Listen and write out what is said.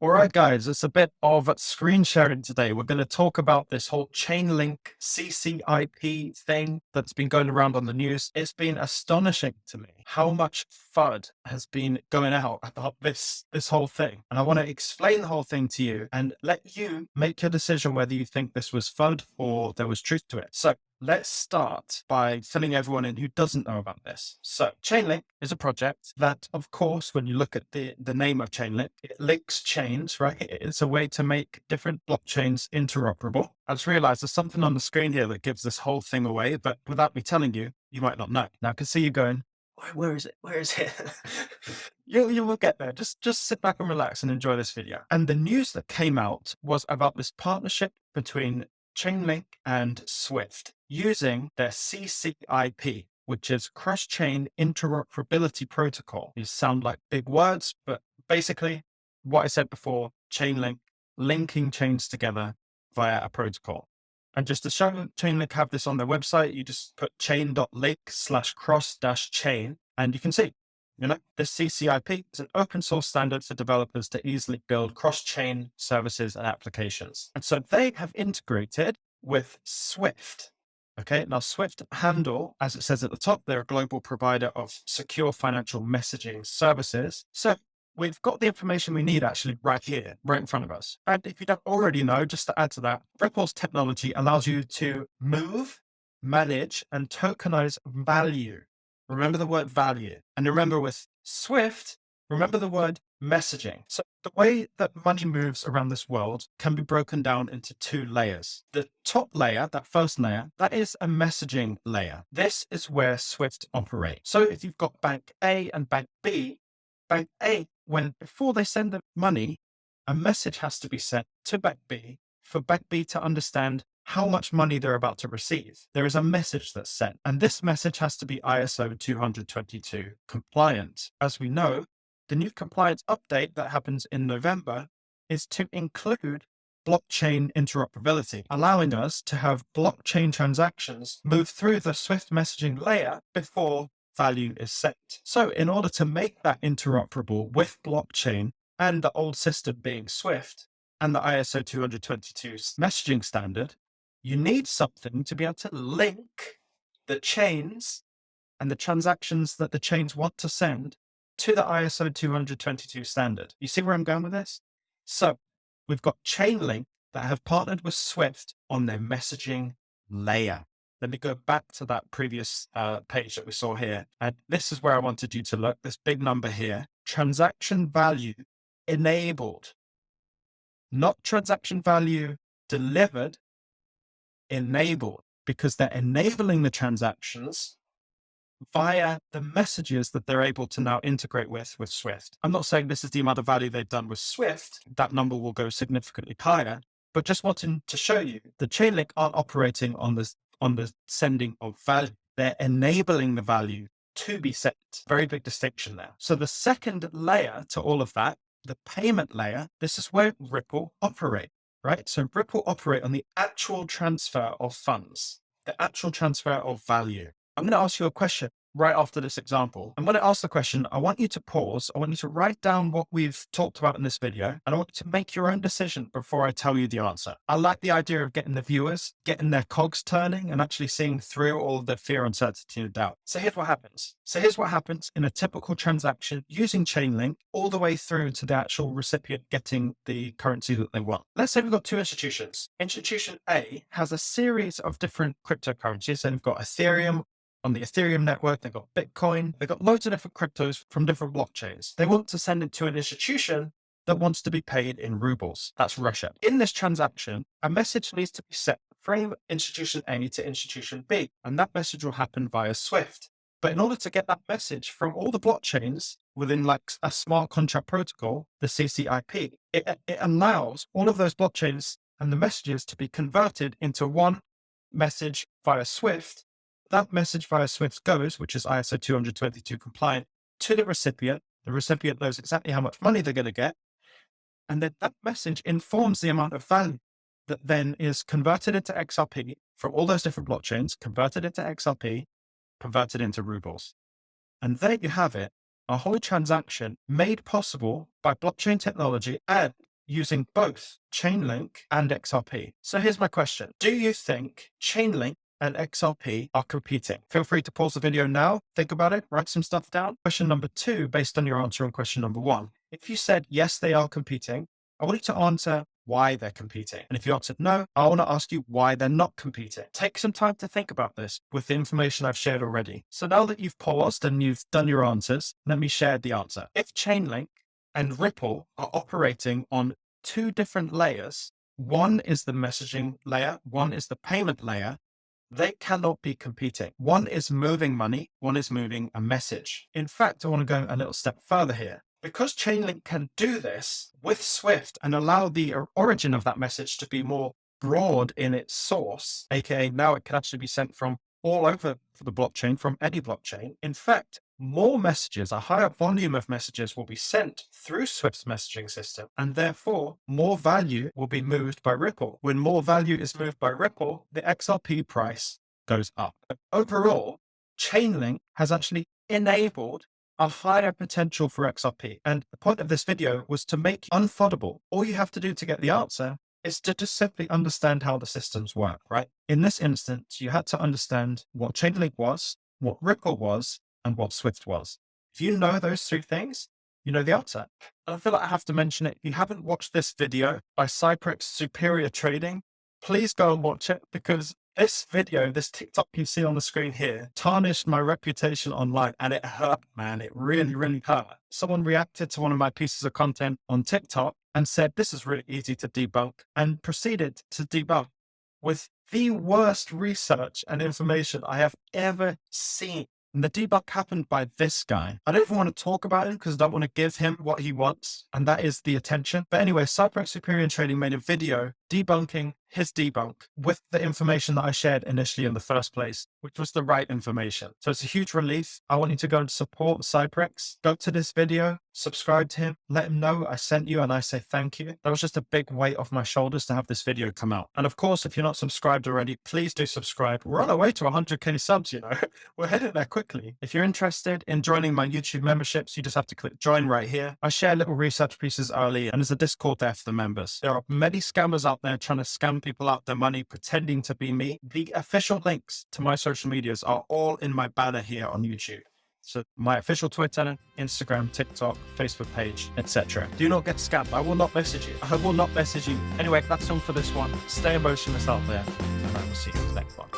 All right, guys, it's a bit of screen sharing today. We're going to talk about this whole Chainlink CCIP thing that's been going around on the news. It's been astonishing to me how much FUD has been going out about this whole thing. And I want to explain the whole thing to you and let you make your decision whether you think this was FUD or there was truth to it. So let's start by filling everyone in who doesn't know about this. So Chainlink is a project that, of course, when you look at the name of Chainlink, it links chains, right? It's a way to make different blockchains interoperable. I just realized there's something on the screen here that gives this whole thing away, but without me telling you, you might not know. Now I can see you going, where is it? Where is it? You will get there. Just sit back and relax and enjoy this video. And the news that came out was about this partnership between Chainlink and Swift using their CCIP, which is cross-chain interoperability protocol. These sound like big words, but basically what I said before, Chainlink linking chains together via a protocol. And just to show Chainlink have this on their website, you just put chain.link/cross-chain, and you can see, this CCIP is an open source standard for developers to easily build cross-chain services and applications. And so they have integrated with Swift. Okay, now Swift handle, as it says at the top, they're a global provider of secure financial messaging services. So we've got the information we need actually right here, right in front of us. And if you don't already know, just to add to that, Ripple's technology allows you to move, manage, and tokenize value. Remember the word value. And remember with Swift, remember the word messaging. So the way that money moves around this world can be broken down into two layers. The top layer, that first layer, that is a messaging layer. This is where Swift operates. So if you've got Bank A and Bank B, Bank A, before they send the money, a message has to be sent to Bank B for Bank B to understand how much money they're about to receive. There is a message that's sent, and this message has to be ISO 20022 compliant. As we know, the new compliance update that happens in November is to include blockchain interoperability, allowing us to have blockchain transactions move through the Swift messaging layer before value is sent. So in order to make that interoperable with blockchain and the old system being Swift and the ISO 20022 messaging standard, you need something to be able to link the chains and the transactions that the chains want to send to the ISO 20022 standard. You see where I'm going with this? So we've got Chainlink that have partnered with Swift on their messaging layer. Let me go back to that previous page that we saw here. And this is where I wanted you to look, this big number here, transaction value enabled, not transaction value delivered, enabled, because they're enabling the transactions via the messages that they're able to now integrate with Swift. I'm not saying this is the amount of value they've done with Swift. That number will go significantly higher, but just wanting to show you the Chainlink aren't operating on the sending of value. They're enabling the value to be sent. Very big distinction there. So the second layer to all of that, the payment layer, this is where Ripple operate, right? So Ripple operate on the actual transfer of funds, the actual transfer of value. I'm going to ask you a question right after this example. I'm going to ask the question. I want you to pause. I want you to write down what we've talked about in this video, and I want you to make your own decision before I tell you the answer. I like the idea of getting the viewers, getting their cogs turning and actually seeing through all the fear, uncertainty, and doubt. So here's what happens. In a typical transaction using Chainlink all the way through to the actual recipient getting the currency that they want. Let's say we've got two institutions. Institution A has a series of different cryptocurrencies, and we've got Ethereum. On the Ethereum network, they've got Bitcoin, they've got loads of different cryptos from different blockchains. They want to send it to an institution that wants to be paid in rubles. That's Russia. In this transaction, a message needs to be sent from institution A to institution B, and that message will happen via Swift. But in order to get that message from all the blockchains within like a smart contract protocol, the CCIP, it allows all of those blockchains and the messages to be converted into one message via Swift. That message via Swift goes, which is ISO 20022 compliant, to the recipient. The recipient knows exactly how much money they're going to get. And then that message informs the amount of value that then is converted into XRP from all those different blockchains, converted into XRP, converted into rubles. And there you have it, a whole transaction made possible by blockchain technology and using both Chainlink and XRP. So here's my question. Do you think Chainlink and XRP are competing? Feel free to pause the video now, think about it, write some stuff down. Question number 2, based on your answer on question number 1. If you said, yes, they are competing, I want you to answer why they're competing. And if you answered no, I want to ask you why they're not competing. Take some time to think about this with the information I've shared already. So now that you've paused and you've done your answers, let me share the answer. If Chainlink and Ripple are operating on 2 different layers, one is the messaging layer, one is the payment layer, they cannot be competing. One is moving money, one is moving a message. In fact, I want to go a little step further here. Because Chainlink can do this with Swift and allow the origin of that message to be more broad in its source, aka now it can actually be sent from all over the blockchain, from any blockchain. In fact, more messages, a higher volume of messages will be sent through Swift's messaging system, and therefore more value will be moved by Ripple. When more value is moved by Ripple, the XRP price goes up. Overall, Chainlink has actually enabled a higher potential for XRP. And the point of this video was to make it unfuddable. All you have to do to get the answer is to just simply understand how the systems work, right? In this instance, you had to understand what Chainlink was, what Ripple was, and what Swift was. If you know those 3 things, you know the answer. And I feel like I have to mention it. If you haven't watched this video by Cyprex Superior Trading, please go and watch it, because this video, this TikTok you see on the screen here, tarnished my reputation online, and it hurt, man. It really, really hurt. Someone reacted to one of my pieces of content on TikTok and said, this is really easy to debunk, and proceeded to debunk with the worst research and information I have ever seen. And the debunk happened by this guy. I don't even want to talk about him because I don't want to give him what he wants, and that is the attention. But anyway, Cyprex Superior Trading made a video debunking his debunk with the information that I shared initially in the first place, which was the right information. So it's a huge relief. I want you to go and support Cyprex. Go to this video, subscribe to him, let him know I sent you, and I say thank you. That was just a big weight off my shoulders to have this video come out. And of course, if you're not subscribed already, please do subscribe. We're on our way to 100K subs, you know. We're heading there quickly. If you're interested in joining my YouTube memberships, you just have to click join right here. I share little research pieces early, and there's a Discord there for the members. There are many scammers out there trying to scam people out their money, pretending to be me. The official links to my social medias are all in my banner here on YouTube. So my official Twitter, Instagram, TikTok, Facebook page, etc. Do not get scammed. I will not message you. I will not message you. Anyway, that's all for this one. Stay emotionless out there, and I will see you in the next one.